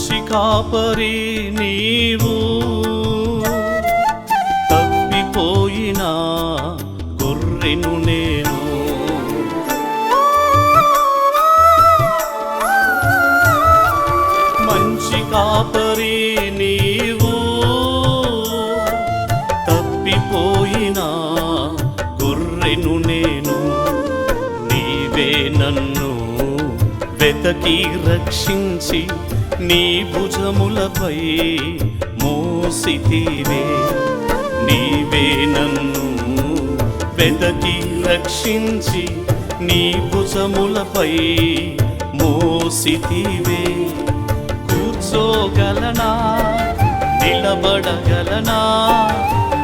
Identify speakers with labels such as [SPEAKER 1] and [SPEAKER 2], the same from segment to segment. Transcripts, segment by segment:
[SPEAKER 1] మంచి కాపరి నీవు, తప్పిపోయిన గొర్రెను నేను. మంచి కాపరి నీవు, తప్పిపోయిన గొర్రెను నేను. నీవే నన్ను వెతకి రక్షించి నీ భుజములపై మోసితివే. నీవే నన్ను వెతకి రక్షించి నీ భుజములపై మోసితివే. కూర్చోగలనా, నిలబడగలనా,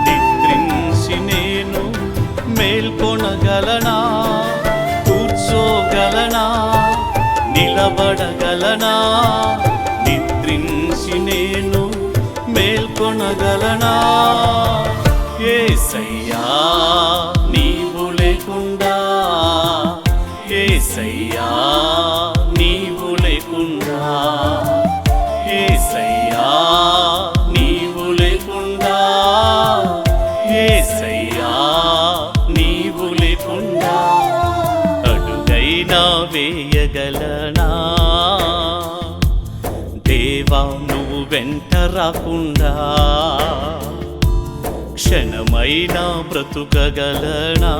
[SPEAKER 1] నిద్రించి నేను మేల్కొనగలనా? కూర్చోగలనా, నిలబడగలనా, నిద్రించి నేను మేల్కొనగలనా? యేసయ్యా నీవు లేకుండా, యేసయ్యా నీవు లేకుండా, యేసయ్యా నీవు లేకుండా, యేసయ్యా నీవు లేకుండా అడుగైనా వేయగలనా? దేవా నువ్వు వెంట రాకుండా క్షణమైనా బ్రతుకగలనా?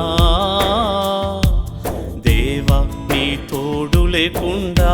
[SPEAKER 1] దేవా నీ తోడు లేకుండా